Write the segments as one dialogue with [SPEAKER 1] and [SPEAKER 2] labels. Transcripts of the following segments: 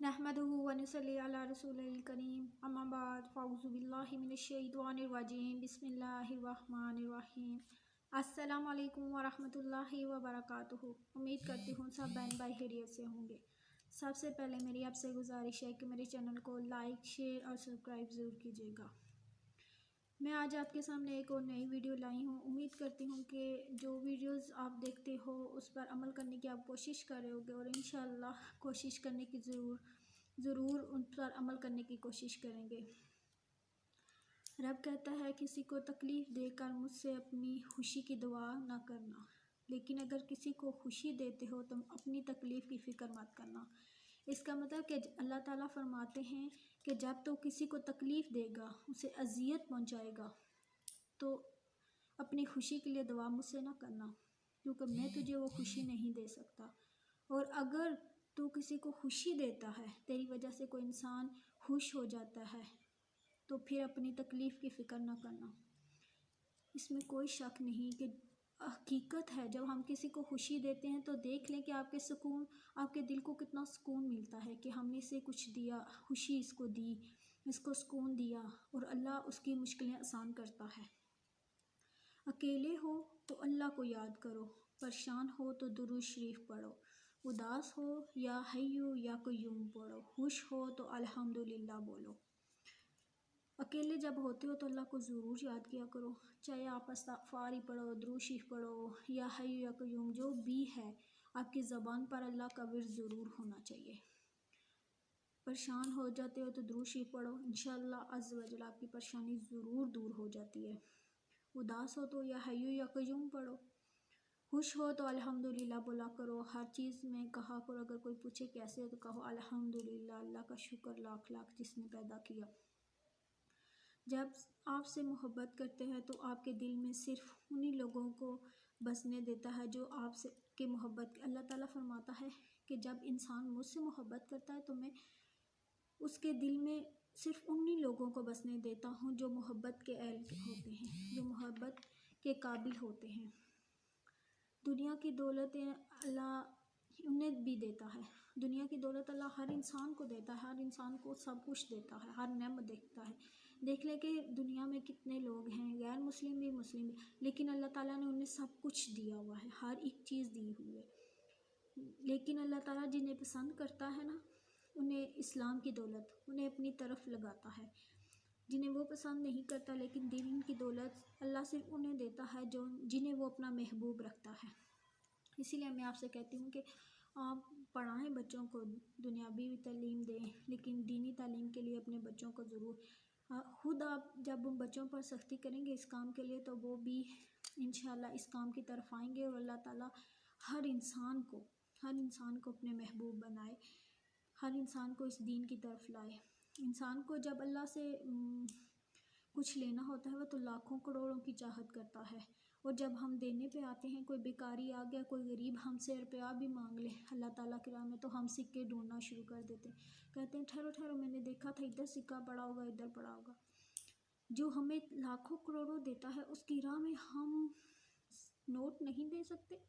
[SPEAKER 1] नहमदुहु व नसल्ली अला रसूलिल करीम अम्मा बाद फ़अऊज़ु बिल्लाहि मिनश शैतानिर रजीम बिस्मिल्लाहिर रहमानिर रहीम। अस्सलामु अलैकुम व रहमतुल्लाहि व बरकातुहू। उम्मीद करती हूँ सब बहन भाई खैरियत से होंगे। सबसे पहले मेरी आपसे गुजारिश है कि मेरे चैनल को लाइक शेयर और सब्सक्राइब ज़रूर कीजिएगा। मैं आज आपके सामने एक और नई वीडियो लाई हूँ। उम्मीद करती हूँ कि जो वीडियोस आप देखते हो उस पर अमल करने की आप कोशिश कर रहे होगे और इंशाअल्लाह कोशिश करने की ज़रूर उन पर अमल करने की कोशिश करेंगे। रब कहता है किसी को तकलीफ़ देकर मुझसे अपनी खुशी की दुआ ना करना, लेकिन अगर किसी को खुशी देते हो तो अपनी तकलीफ़ की फ़िक्र मत करना। इसका मतलब कि अल्लाह ताला फरमाते हैं कि जब तो किसी को तकलीफ़ देगा, उसे अज़ियत पहुंचाएगा, तो अपनी खुशी के लिए दुआ मुझसे ना करना, क्योंकि मैं तुझे वो खुशी नहीं दे सकता। और अगर तू किसी को खुशी देता है, तेरी वजह से कोई इंसान खुश हो जाता है, तो फिर अपनी तकलीफ़ की फ़िक्र ना करना। इसमें कोई शक नहीं कि हकीकत है, जब हम किसी को खुशी देते हैं तो देख लें कि आपके दिल को कितना सुकून मिलता है कि हमने इसे कुछ दिया, खुशी इसको दी, इसको सुकून दिया, और अल्लाह उसकी मुश्किलें आसान करता है। अकेले हो तो अल्लाह को याद करो, परेशान हो तो दुरूद शरीफ पढ़ो, उदास हो या हय्यु या कय्यूम पढ़ो, खुश हो तो अल्हम्दुलिल्लाह बोलो। अकेले जब होते हो तो अल्लाह को ज़रूर याद किया करो, चाहे आप इस्तिग़फ़ार ही पढ़ो, दुरूद शरीफ पढ़ो या हय्यु या कय्यूम, जो भी है आपकी ज़बान पर अल्लाह का विर्द ज़रूर होना चाहिए। परेशान हो जाते हो तो दुरूद शरीफ पढ़ो, इंशाअल्लाह अज़्ज़ व जल आपकी परेशानी ज़रूर दूर हो जाती है। उदास हो तो या हय्यु या कय्यूम पढ़ो, खुश हो तो अल्हम्दुलिल्लाह बोला करो। हर चीज़ में कहा करो, अगर कोई पूछे कैसे हो तो कहो अल्हम्दुलिल्लाह, अल्लाह का शुक्र लाख लाख जिसने पैदा किया। जब आपसे मोहब्बत करते हैं तो आपके दिल में सिर्फ उन्हीं लोगों को बसने देता है जो आपसे के मोहब्बत। अल्लाह ताला फरमाता है कि जब इंसान मुझसे मोहब्बत करता है तो मैं उसके दिल में सिर्फ उन्हीं लोगों को बसने देता हूँ जो मोहब्बत के अहल होते हैं, जो मोहब्बत के काबिल होते हैं। दुनिया की दौलतें अल्लाह उन्हें भी देता है, दुनिया की दौलत अल्लाह हर इंसान को देता है, हर इंसान को सब कुछ देता है, हर नेमत देता है। देख ले कि दुनिया में कितने लोग हैं, गैर मुस्लिम भी मुस्लिम भी, लेकिन अल्लाह ताला ने उन्हें सब कुछ दिया हुआ है, हर एक चीज़ दी हुई है। लेकिन अल्लाह ताला जिन्हें पसंद करता है ना, उन्हें इस्लाम की दौलत उन्हें अपनी तरफ लगाता है। जिन्हें वो पसंद नहीं करता, लेकिन दीन की दौलत अल्लाह सिर्फ उन्हें देता है जो जिन्हें वो अपना महबूब रखता है। इसीलिए मैं आपसे कहती हूँ कि आप पढ़ाएं बच्चों को, दुनियावी भी तालीम दें, लेकिन दीनी तालीम के लिए अपने बच्चों को ज़रूर खुद आप जब उन बच्चों पर सख्ती करेंगे इस काम के लिए, तो वो भी इंशाअल्लाह इस काम की तरफ आएंगे और अल्लाह ताला हर इंसान को अपने महबूब बनाए, हर इंसान को इस दीन की तरफ लाए। इंसान को जब अल्लाह से कुछ लेना होता है वो तो लाखों करोड़ों की चाहत करता है, और जब हम देने पे आते हैं, कोई भिखारी आ गया, कोई गरीब हमसे रुपया भी मांग ले अल्लाह ताला की राह में, तो हम सिक्के ढूंढना शुरू कर देते हैं। कहते हैं ठहरो ठहरो, मैंने देखा था इधर सिक्का पड़ा होगा, इधर पड़ा होगा। जो हमें लाखों करोड़ों देता है उसकी राह में हम नोट नहीं दे सकते?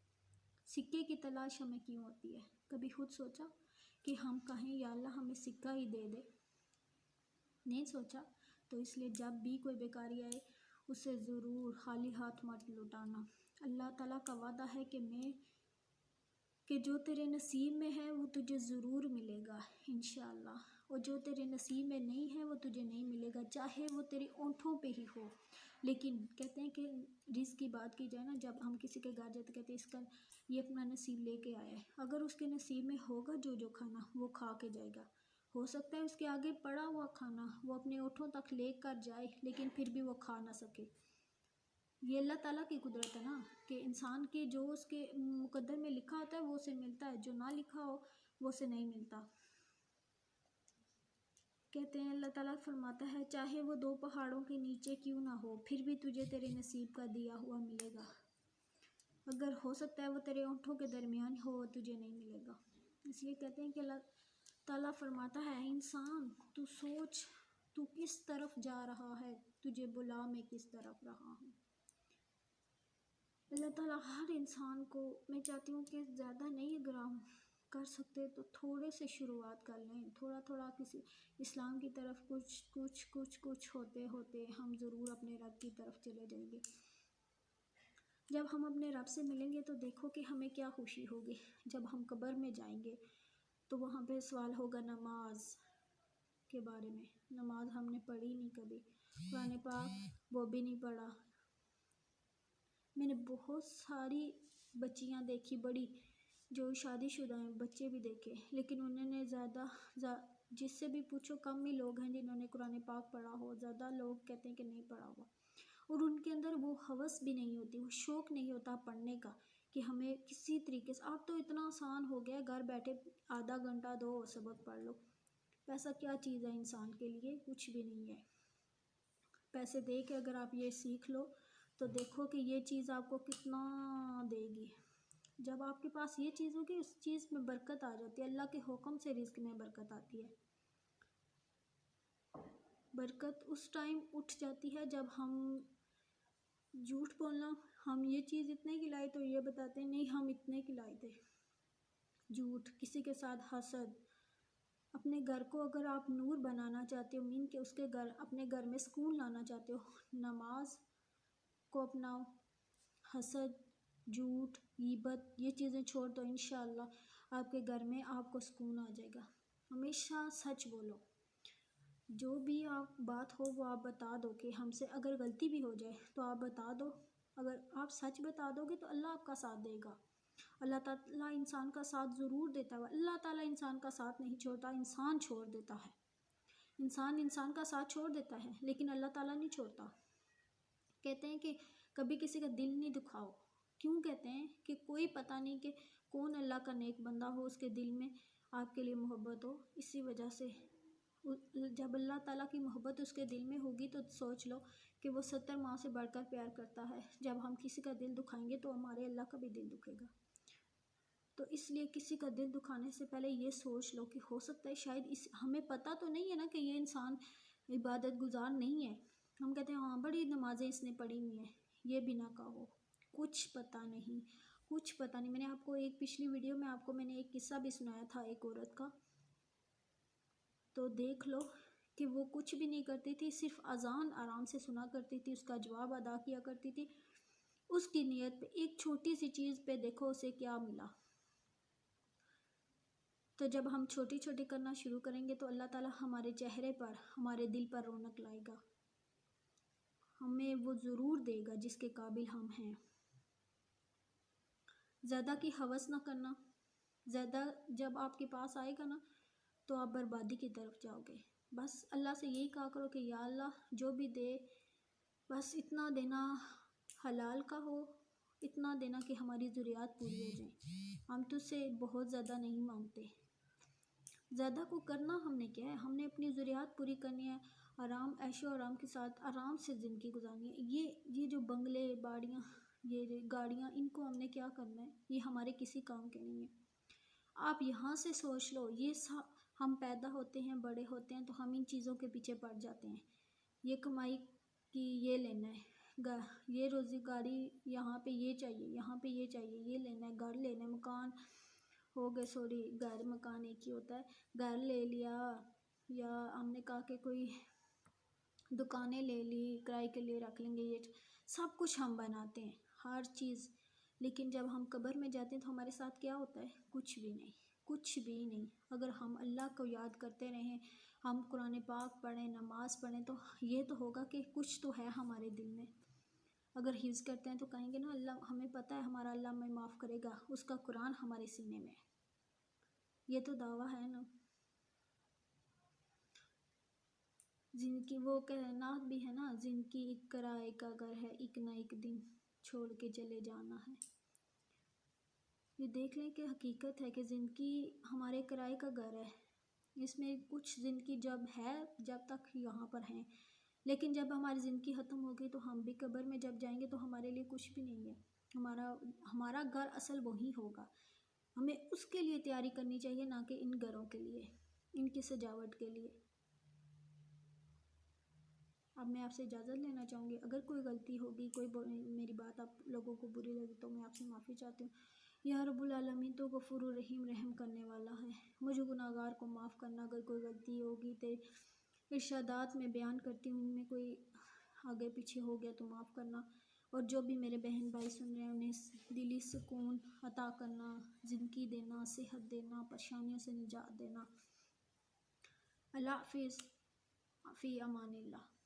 [SPEAKER 1] सिक्के की तलाश हमें क्यों होती है? कभी खुद सोचा कि हम कहें या अल्लाह हमें सिक्का ही दे दे? नहीं सोचा। तो इसलिए जब भी कोई बेकारी आए उसे ज़रूर खाली हाथ मत लौटाना। अल्लाह ताला का वादा है कि जो तेरे नसीब में है वो तुझे ज़रूर मिलेगा इंशाअल्लाह, और जो तेरे नसीब में नहीं है वो तुझे नहीं मिलेगा, चाहे वो तेरे ओंठों पे ही हो। लेकिन कहते हैं कि रिज़्क़ की बात की जाए ना, जब हम किसी के घर जाते कहते हैं इसका ये अपना नसीब लेके आया है। अगर उसके नसीब में होगा जो खाना वो खा के जाएगा। हो सकता है उसके आगे पड़ा हुआ खाना वो अपने ओठों तक ले कर जाए, लेकिन फिर भी वो खा ना सके। ये अल्लाह ताला की कुदरत है ना, कि इंसान के जो उसके मुकद्दर में लिखा होता है वो उसे मिलता है, जो ना लिखा हो वो उसे नहीं मिलता। कहते हैं अल्लाह ताला फरमाता है चाहे वो 2 पहाड़ों के नीचे क्यों ना हो, फिर भी तुझे तेरे नसीब का दिया हुआ मिलेगा। अगर हो सकता है वो तेरे ओंठों के दरमियान हो, तुझे नहीं मिलेगा। इसलिए कहते हैं कि अल्लाह ताला फरमाता है इंसान तू सोच, तू किस तरफ जा रहा है, तुझे बुला मैं किस तरफ रहा हूँ। अल्लाह ताला हर इंसान को, मैं चाहती हूँ कि ज़्यादा नहीं, अगर हम کر سکتے تو تھوڑے سے شروعات کر لیں، تھوڑا تھوڑا کسی اسلام کی طرف کچھ ہوتے ہوتے ہم ضرور اپنے رب کی طرف چلے جائیں گے۔ جب ہم اپنے رب سے ملیں گے تو دیکھو کہ ہمیں کیا خوشی ہوگی۔ جب ہم قبر میں جائیں گے تو وہاں پہ سوال ہوگا نماز کے بارے میں۔ نماز ہم نے پڑھی نہیں کبھی، قرآن پاک وہ بھی نہیں پڑھا۔ میں نے بہت ساری بچیاں دیکھی بڑی جو شادی شدہ ہیں، بچے بھی دیکھے، لیکن انہوں نے جس سے بھی پوچھو کم ہی لوگ ہیں جنہوں نے قرآن پاک پڑھا ہو، زیادہ لوگ کہتے ہیں کہ نہیں پڑھا ہوا، اور ان کے اندر وہ ہوس بھی نہیں ہوتی، وہ شوق نہیں ہوتا پڑھنے کا کہ ہمیں کسی طریقے سے۔ اب تو اتنا آسان ہو گیا، گھر بیٹھے آدھا گھنٹہ 2 سبق پڑھ لو۔ پیسہ کیا چیز ہے انسان کے لیے؟ کچھ بھی نہیں ہے۔ پیسے دے کے اگر آپ یہ سیکھ لو تو دیکھو کہ یہ چیز آپ کو کتنا دے گی۔ جب آپ کے پاس یہ چیز ہوگی، اس چیز میں برکت آ جاتی ہے، اللہ کے حکم سے رزق میں برکت آتی ہے۔ برکت اس ٹائم اٹھ جاتی ہے جب ہم جھوٹ بولنا، ہم یہ چیز اتنے کی لائی تو یہ بتاتے ہیں نہیں ہم اتنے کی لائے تھے۔ جھوٹ، کسی کے ساتھ حسد۔ اپنے گھر کو اگر آپ نور بنانا چاہتے ہو، مین کہ اس کے گھر، اپنے گھر میں سکون لانا چاہتے ہو، نماز کو اپناؤ، حسد، جھوٹ، غیبت، یہ چیزیں چھوڑ دو، انشاءاللہ آپ کے گھر میں آپ کو سکون آ جائے گا۔ ہمیشہ سچ بولو، جو بھی آپ بات ہو وہ آپ بتا دو، کہ ہم سے اگر غلطی بھی ہو جائے تو آپ بتا دو۔ اگر آپ سچ بتا دو گے تو اللہ آپ کا ساتھ دے گا۔ اللہ تعالیٰ انسان کا ساتھ ضرور دیتا ہے، اللہ تعالیٰ انسان کا ساتھ نہیں چھوڑتا، انسان چھوڑ دیتا ہے۔ انسان کا ساتھ چھوڑ دیتا ہے لیکن اللہ تعالیٰ نہیں چھوڑتا۔ کہتے ہیں کہ کبھی کسی کا دل نہیں دکھاؤ۔ کیوں کہتے ہیں؟ کہ کوئی پتہ نہیں کہ کون اللہ کا نیک بندہ ہو، اس کے دل میں آپ کے لیے محبت ہو، اسی وجہ سے جب اللہ تعالیٰ کی محبت اس کے دل میں ہوگی تو سوچ لو کہ وہ 70 ماں سے بڑھ کر پیار کرتا ہے۔ جب ہم کسی کا دل دکھائیں گے تو ہمارے اللہ کا بھی دل دکھے گا۔ تو اس لیے کسی کا دل دکھانے سے پہلے یہ سوچ لو کہ ہو سکتا ہے شاید ہمیں پتہ تو نہیں ہے نا کہ یہ انسان عبادت گزار نہیں ہے۔ ہم کہتے ہیں ہاں بڑی نمازیں اس نے پڑھی ہوئی ہیں، یہ بھی نہ کہو، کچھ پتہ نہیں، کچھ پتہ نہیں۔ میں نے آپ کو ایک پچھلی ویڈیو میں میں نے ایک قصہ بھی سنایا تھا ایک عورت کا، تو دیکھ لو کہ وہ کچھ بھی نہیں کرتی تھی، صرف اذان آرام سے سنا کرتی تھی، اس کا جواب ادا کیا کرتی تھی۔ اس کی نیت پہ ایک چھوٹی سی چیز پہ دیکھو اسے کیا ملا۔ تو جب ہم چھوٹی چھوٹی کرنا شروع کریں گے تو اللہ تعالیٰ ہمارے چہرے پر، ہمارے دل پر رونق لائے گا، ہمیں وہ ضرور دے گا جس کے قابل ہم ہیں۔ زیادہ کی ہوس نہ کرنا، زیادہ جب آپ کے پاس آئے گا نا تو آپ بربادی کی طرف جاؤ گے۔ بس اللہ سے یہی کہا کرو کہ یا اللہ جو بھی دے بس اتنا دینا حلال کا ہو، اتنا دینا کہ ہماری ضروریات پوری ہو جائیں۔ ہم تجھ سے بہت زیادہ نہیں مانگتے، زیادہ کو کرنا ہم نے کیا ہے، ہم نے اپنی ضروریات پوری کرنی ہے، آرام، عیش و آرام کے ساتھ آرام سے زندگی گزارنی ہے۔ یہ جو بنگلے، باڑیاں، یہ گاڑیاں، ان کو ہم نے کیا کرنا ہے؟ یہ ہمارے کسی کام کے نہیں ہیں۔ آپ یہاں سے سوچ لو، ہم پیدا ہوتے ہیں، بڑے ہوتے ہیں تو ہم ان چیزوں کے پیچھے پڑ جاتے ہیں، یہ کمائی کی یہ لینا ہے، یہ روزگاری، یہاں پہ یہ چاہیے، یہاں پہ یہ چاہیے، یہ لینا ہے، گھر لینا ہے، مکان ہو گئے، سوری گھر مکان ایک ہی ہوتا ہے، گھر لے لیا، یا ہم نے کہا کہ کوئی دکانیں لے لی کرائے کے لیے رکھ لیں گے، یہ سب کچھ ہم بناتے ہیں ہر چیز، لیکن جب ہم قبر میں جاتے ہیں تو ہمارے ساتھ کیا ہوتا ہے؟ کچھ بھی نہیں، کچھ بھی نہیں۔ اگر ہم اللہ کو یاد کرتے رہیں، ہم قرآن پاک پڑھیں، نماز پڑھیں، تو یہ تو ہوگا کہ کچھ تو ہے ہمارے دل میں۔ اگر حفظ کرتے ہیں تو کہیں گے نا اللہ ہمیں پتہ ہے ہمارا اللہ ہمیں معاف کرے گا، اس کا قرآن ہمارے سینے میں ہے، یہ تو دعویٰ ہے نا۔ جن کی وہ کائنات بھی ہے نا، جن کی ایک کرائے کا گھر ہے، ایک نہ ایک دن چھوڑ کے چلے جانا ہے۔ یہ دیکھ لیں کہ حقیقت ہے کہ زندگی ہمارے کرائے کا گھر ہے، اس میں کچھ زندگی جب ہے، جب تک یہاں پر ہیں، لیکن جب ہماری زندگی ختم ہوگی تو ہم بھی قبر میں جب جائیں گے تو ہمارے لیے کچھ بھی نہیں ہے۔ ہمارا گھر اصل وہی ہوگا، ہمیں اس کے لیے تیاری کرنی چاہیے، نہ کہ ان گھروں کے لیے، ان کی سجاوٹ کے لیے۔ اب میں آپ سے اجازت لینا چاہوں گی، اگر کوئی غلطی ہوگی، کوئی میری بات آپ لوگوں کو بری لگی تو میں آپ سے معافی چاہتی ہوں۔ یا رب العالمین تو غفور الرحیم رحم کرنے والا ہے. مجھے گناہگار کو معاف کرنا. اگر کوئی غلطی ہوگی تیرے ارشادات میں بیان کرتی ہوں، ان میں کوئی آگے پیچھے ہو گیا تو معاف کرنا. اور جو بھی میرے بہن بھائی سن رہے ہیں انہیں دلی سکون عطا کرنا، زندگی دینا، صحت دینا، پریشانیوں سے نجات دینا. اللہ حافظ. فی امان اللہ.